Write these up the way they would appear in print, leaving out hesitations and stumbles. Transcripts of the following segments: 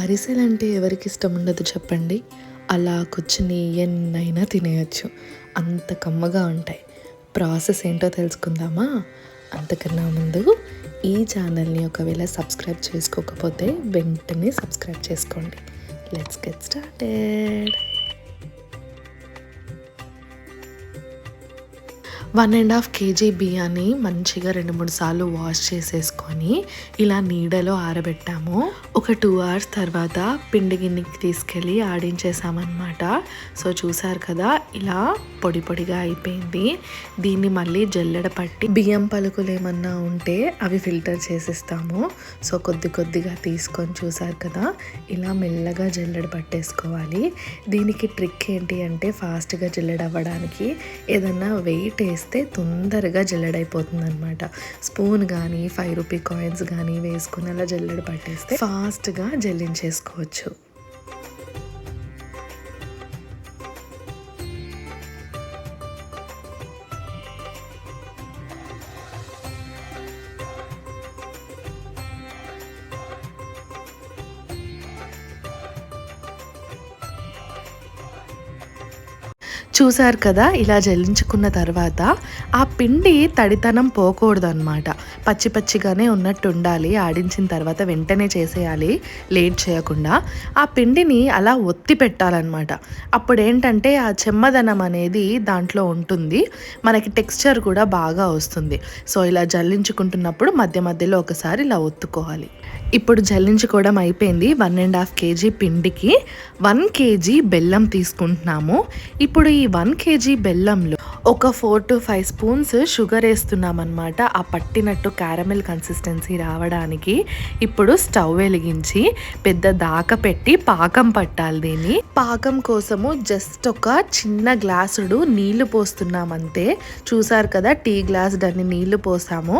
అరిసెలంటే ఎవరికిష్టం ఉండదు చెప్పండి. అలా కూర్చుని ఎన్నైనా తినేయొచ్చు. అంత కమ్మగా ఉంటాయి. ప్రాసెస్ ఏంటో తెలుసుకుందామా? అంతకన్నా ముందు ఈ ఛానల్‌ని ఒకవేళ సబ్స్క్రైబ్ చేసుకోకపోతే వెంటనే సబ్స్క్రైబ్ చేసుకోండి. Let's get started. 1½ కేజీ బియ్యాన్ని మంచిగా 2-3 సార్లు వాష్ చేసేసుకొని ఇలా నీడలో ఆరబెట్టాము. ఒక 2 అవర్స్ తర్వాత పిండి గిన్నెకి తీసుకెళ్ళి ఆడించేసామన్నమాట. సో చూసారు కదా, ఇలా పొడి పొడిగా అయిపోయింది. దీన్ని మళ్ళీ జల్లెడ పట్టి బియ్యం పలుకులు ఏమన్నా ఉంటే అవి ఫిల్టర్ చేసేస్తాము. సో కొద్ది కొద్దిగా తీసుకొని చూసారు కదా, ఇలా మెల్లగా జల్లెడ పట్టేసుకోవాలి. దీనికి ట్రిక్ ఏంటి అంటే ఫాస్ట్గా జల్లెడ అవ్వడానికి ఏదన్నా వెయిట్ వేస్తే తొందరగా జల్లెడైపోతుంది అనమాట. స్పూన్ కానీ 5 రూపీ కాయిన్స్ కానీ వేసుకుని అలా జల్లెడ పట్టేస్తే ఫాస్ట్గా జల్లించేసుకోవచ్చు. చూసారు కదా, ఇలా జల్లించుకున్న తర్వాత ఆ పిండి తడితనం పోకూడదు అనమాట. పచ్చి పచ్చిగానే ఉన్నట్టు ఉండాలి. ఆడించిన తర్వాత వెంటనే చేసేయాలి, లేట్ చేయకుండా. ఆ పిండిని అలా ఒత్తి పెట్టాలన్నమాట. అప్పుడు ఏంటంటే ఆ చెమ్మదనం అనేది దాంట్లో ఉంటుంది, మనకి టెక్స్చర్ కూడా బాగా వస్తుంది. సో ఇలా జల్లించుకుంటున్నప్పుడు మధ్య మధ్యలో ఒకసారి ఇలా ఒత్తుకోవాలి. ఇప్పుడు జల్లించుకోవడం అయిపోయింది. 1½ కేజీ పిండికి 1 కేజీ బెల్లం తీసుకుంటున్నాము. ఇప్పుడు ఈ 1 కేజీ బెల్లంలో ఒక 4 to 5 స్పూన్స్ షుగర్ వేస్తున్నాం అనమాట, ఆ పట్టినట్టు క్యారమెల్ కన్సిస్టెన్సీ రావడానికి. ఇప్పుడు స్టవ్ వెలిగించి పెద్ద దాక పెట్టి పాకం పట్టాలి. దీన్ని పాకం కోసము జస్ట్ ఒక చిన్న గ్లాసుడు నీళ్లు పోస్తున్నాం అంతే. చూసారు కదా, టీ గ్లాస్ దాన్ని నీళ్లు పోసాము.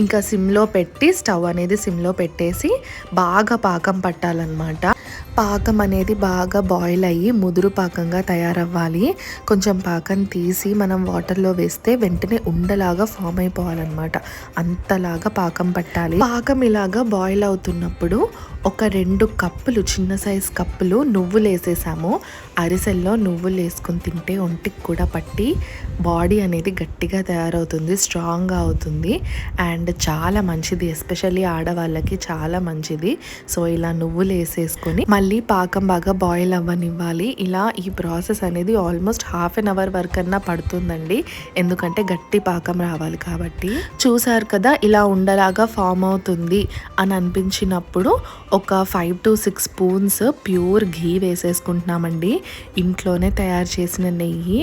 ఇంకా సిమ్లో పెట్టి స్టవ్ అనేది సిమ్లో పెట్టేసి బాగా పాకం పట్టాలన్నమాట. పాకం అనేది బాగా బాయిల్ అయ్యి ముదురు పాకంగా తయారవ్వాలి. కొంచెం పాకం తీసి మనం వాటర్లో వేస్తే వెంటనే ఉండలాగా ఫామ్ అయిపోవాలన్నమాట. అంతలాగా పాకం పట్టాలి. పాకం ఇలాగా బాయిల్ అవుతున్నప్పుడు ఒక 2 కప్పులు, చిన్న సైజ్ కప్పులు నువ్వులు వేసేసాము. అరిసెల్లో నువ్వులు వేసుకుని తింటే ఒంటికి కూడా పట్టి బాడీ అనేది గట్టిగా తయారవుతుంది, స్ట్రాంగ్గా అవుతుంది అండ్ చాలా మంచిది. ఎస్పెషల్లీ ఆడవాళ్ళకి చాలా మంచిది. సో ఇలా నువ్వులు వేసేసుకొని మళ్ళీ పాకం బాగా బాయిల్ అవ్వనివ్వాలి. ఇలా ఈ ప్రాసెస్ అనేది ఆల్మోస్ట్ 1/2 అవర్ వరకు అన్నా పడుతుందండి, ఎందుకంటే గట్టి పాకం రావాలి కాబట్టి. చూసారు కదా, ఇలా ఉండలాగా ఫామ్ అవుతుంది అని అనిపించినప్పుడు ఒక 5 to 6 స్పూన్స్ ప్యూర్ ఘీ వేసేసుకుంటున్నామండి. ఇంట్లోనే తయారు చేసిన నెయ్యి.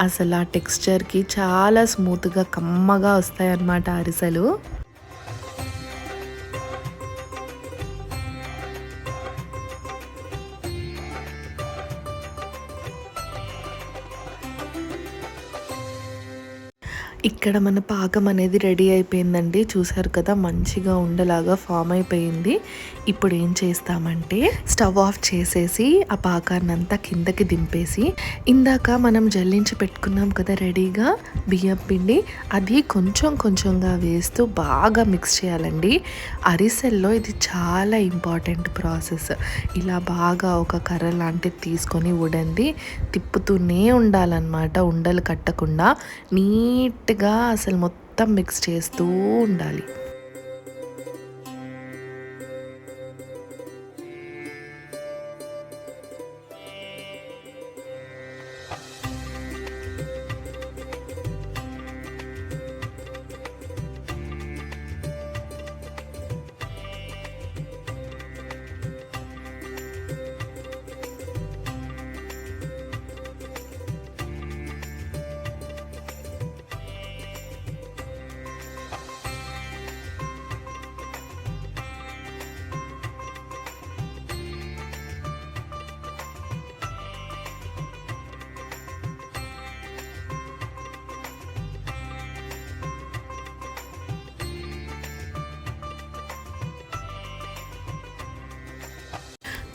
అసలు ఆ టెక్స్చర్కి చాలా స్మూత్గా కమ్మగా వస్తాయి అన్నమాట అరిసెలు. ఇక్కడ మన పాకం అనేది రెడీ అయిపోయిందండి. చూసారు కదా, మంచిగా ఉండలాగా ఫామ్ అయిపోయింది. ఇప్పుడు ఏం చేస్తామంటే స్టవ్ ఆఫ్ చేసేసి ఆ పాకాన్ని అంతా కిందకి దింపేసి ఇందాక మనం జల్లించి పెట్టుకున్నాం కదా రెడీగా బియ్యం పిండి, అది కొంచెం కొంచెంగా వేస్తూ బాగా మిక్స్ చేయాలండి. అరిసెల్లో ఇది చాలా ఇంపార్టెంట్ ప్రాసెస్. ఇలా బాగా ఒక కర్ర లాంటిది తీసుకొని ఉడంది తిప్పుతూనే ఉండాలన్నమాట, ఉండలు కట్టకుండా నీట్గా అసలు మొత్తం మిక్స్ చేస్తూ ఉండాలి.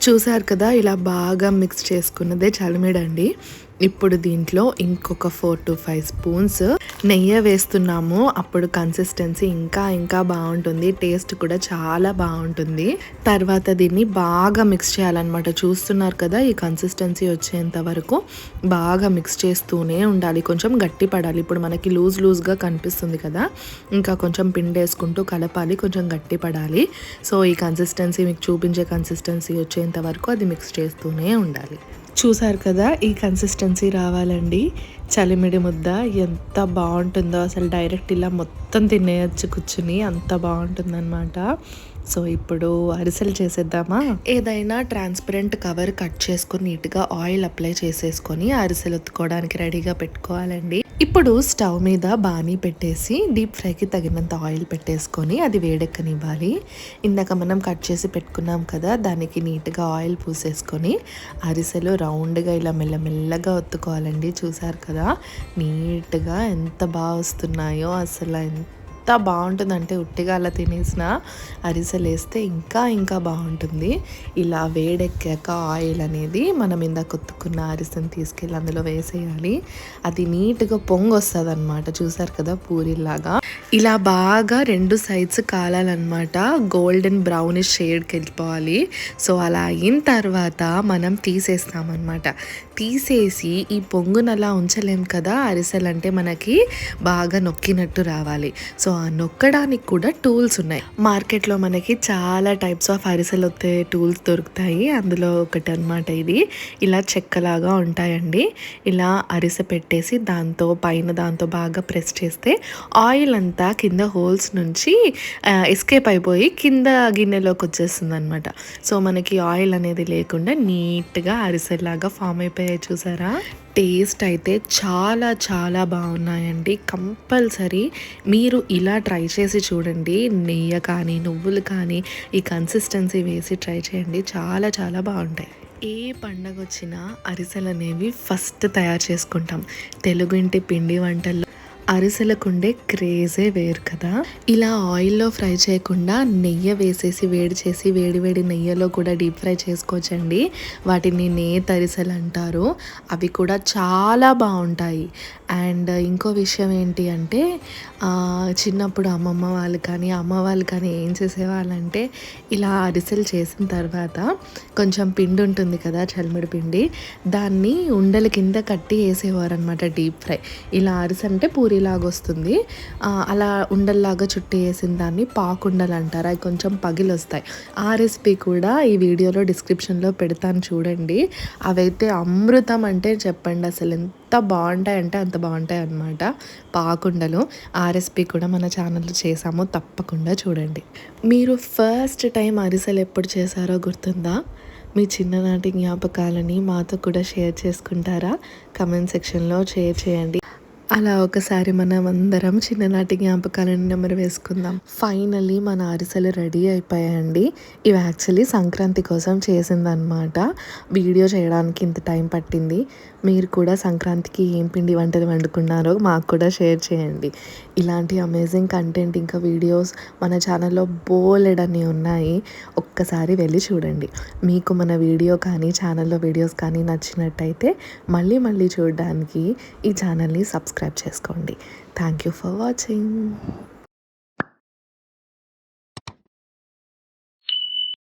చూసారు కదా, ఇలా బాగా మిక్స్ చేసుకున్నదే చలిమిడండి. ఇప్పుడు దీంట్లో ఇంకొక 4-5 స్పూన్స్ నెయ్యి వేస్తున్నాము. అప్పుడు కన్సిస్టెన్సీ ఇంకా బాగుంటుంది, టేస్ట్ కూడా చాలా బాగుంటుంది. తర్వాత దీన్ని బాగా మిక్స్ చేయాలన్నమాట. చూస్తున్నారు కదా, ఈ కన్సిస్టెన్సీ వచ్చేంత వరకు బాగా మిక్స్ చేస్తూనే ఉండాలి. కొంచెం గట్టి పడాలి. ఇప్పుడు మనకి లూజ్గా కనిపిస్తుంది కదా, ఇంకా కొంచెం పిండి వేసుకుంటూ కలపాలి, కొంచెం గట్టి పడాలి. సో ఈ కన్సిస్టెన్సీ మీకు చూపించే కన్సిస్టెన్సీ వచ్చేంత వరకు అది మిక్స్ చేస్తూనే ఉండాలి. చూసారు కదా, ఈ కన్సిస్టెన్సీ రావాలండి. చలిమిడి ముద్ద ఎంత బాగుంటుందో అసలు, డైరెక్ట్ ఇలా మొత్తం తినేయచ్చు కూర్చుని, అంత బాగుంటుందన్నమాట. సో ఇప్పుడు అరిసెలు చేసేద్దామా. ఏదైనా ట్రాన్స్పరెంట్ కవర్ కట్ చేసుకొని నీట్గా ఆయిల్ అప్లై చేసేసుకొని అరిసెలు ఒత్తుకోవడానికి రెడీగా పెట్టుకోవాలండి. ఇప్పుడు స్టవ్ మీద బాణీ పెట్టేసి డీప్ ఫ్రైకి తగినంత ఆయిల్ పెట్టేసుకొని అది వేడెక్కనివ్వాలి. ఇందాక మనం కట్ చేసి పెట్టుకున్నాం కదా, దానికి నీట్గా ఆయిల్ పూసేసుకొని అరిసెలు రౌండ్గా ఇలా మెల్లమెల్లగా ఒత్తుకోవాలండి. చూసారు కదా, నీట్గా ఎంత బాగా వస్తున్నాయో అసలు. ఎంత బాగుంటుందంటే ఉట్టిగా అలా తినేసిన అరిసెలు వేస్తే ఇంకా బాగుంటుంది. ఇలా వేడెక్కాక ఆయిల్ అనేది మనం ఇందాక కొత్తుకున్న అరిసెను తీసుకెళ్ళి అందులో వేసేయాలి. అది నీట్గా పొంగు వస్తుంది అనమాట. చూసారు కదా, పూరిలాగా ఇలా బాగా 2 సైడ్స్ కాలాలన్నమాట. గోల్డెన్ బ్రౌనిష్ షేడ్కి వెళ్ళిపోవాలి. సో అలా అయిన తర్వాత మనం తీసేస్తామన్నమాట. తీసేసి ఈ పొంగును అలా ఉంచలేం కదా, అరిసెలు అంటే మనకి బాగా నొక్కినట్టు రావాలి. సో ఆ నొక్కడానికి కూడా టూల్స్ ఉన్నాయి. మార్కెట్లో మనకి చాలా టైప్స్ ఆఫ్ అరిసెలు వచ్చే టూల్స్ దొరుకుతాయి. అందులో ఒకటి అనమాట ఇది. ఇలా చెక్కలాగా ఉంటాయండి. ఇలా అరిసె పెట్టేసి దాంతో బాగా ప్రెస్ చేస్తే ఆయిల్ అంతా కింద హోల్స్ నుంచి ఎస్కేప్ అయిపోయి కింద గిన్నెలోకి వచ్చేస్తుంది అనమాట. సో మనకి ఆయిల్ అనేది లేకుండా నీట్గా అరిసెలాగా ఫామ్ అయిపోయాయి. చూసారా, టేస్ట్ అయితే చాలా బాగున్నాయండి. కంపల్సరీ మీరు ఇలా ట్రై చేసి చూడండి. నెయ్యి కానీ నువ్వులు కానీ ఈ కన్సిస్టెన్సీ వేసి ట్రై చేయండి. చాలా బాగుంటాయి. ఏ పండగ వచ్చినా అరిసెలు అనేవి ఫస్ట్ తయారు చేసుకుంటాం. తెలుగు ఇంటి పిండి వంటల్లో అరిసెలకుండే క్రేజే వేరు కదా. ఇలా ఆయిల్లో ఫ్రై చేయకుండా నెయ్యి వేసేసి వేడి చేసి వేడి నెయ్యిలో కూడా డీప్ ఫ్రై చేసుకోవచ్చండి. వాటిని నేతి అరిసెలు అంటారు. అవి కూడా చాలా బాగుంటాయి. అండ్ ఇంకో విషయం ఏంటి అంటే, చిన్నప్పుడు అమ్మమ్మ వాళ్ళు కానీ అమ్మ వాళ్ళు కానీ ఏం చేసేవాళ్ళంటే, ఇలా అరిసెలు చేసిన తర్వాత కొంచెం పిండి ఉంటుంది కదా, చలిమిడి పిండి, దాన్ని ఉండల కింద కట్టి వేసేవారు అనమాట డీప్ ఫ్రై. ఇలా అరిసె అంటే పూరిలాగా వస్తుంది. అలా ఉండల్లాగా చుట్టి వేసిన దాన్ని పాకుండలు అంటారు. అవి కొంచెం పగిలి వస్తాయి. ఆ రెసిపీ కూడా ఈ వీడియోలో డిస్క్రిప్షన్లో పెడతాను చూడండి. అవైతే అమృతం అంటే చెప్పండి, అసలు ఎంత బాగుంటాయి అంటే అంత బాగుంటాయి అన్నమాట పాకుండలు. ఆ రెసిపీ కూడా మన ఛానల్లో చేసాము, తప్పకుండా చూడండి. మీరు ఫస్ట్ టైం అరిసెలు ఎప్పుడు చేశారో గుర్తుందా? మీ చిన్ననాటి జ్ఞాపకాలని మాతో కూడా షేర్ చేసుకుంటారా? కమెంట్ సెక్షన్లో షేర్ చేయండి. అలా ఒకసారి మనం అందరం చిన్ననాటి జ్ఞాపకాలను నెమరు వేసుకుందాం. ఫైనల్లీ మన అరిసెలు రెడీ అయిపోయాయండి. ఇవి యాక్చువల్లీ సంక్రాంతి కోసం చేసిందనమాట. వీడియో చేయడానికి ఇంత టైం పట్టింది. మీరు కూడా సంక్రాంతికి ఏం పిండి వంటలు వండుకున్నారో మాకు కూడా షేర్ చేయండి. ఇలాంటి అమేజింగ్ కంటెంట్ ఇంకా వీడియోస్ మన ఛానల్లో బోలెడన్ని ఉన్నాయి. ఒక్కసారి వెళ్ళి చూడండి. మీకు మన వీడియో కానీ ఛానల్లో వీడియోస్ కానీ నచ్చినట్టయితే మళ్ళీ చూడడానికి ఈ ఛానల్ని సబ్స్క్రైబ్ చేసుకోండి. Thank you for watching.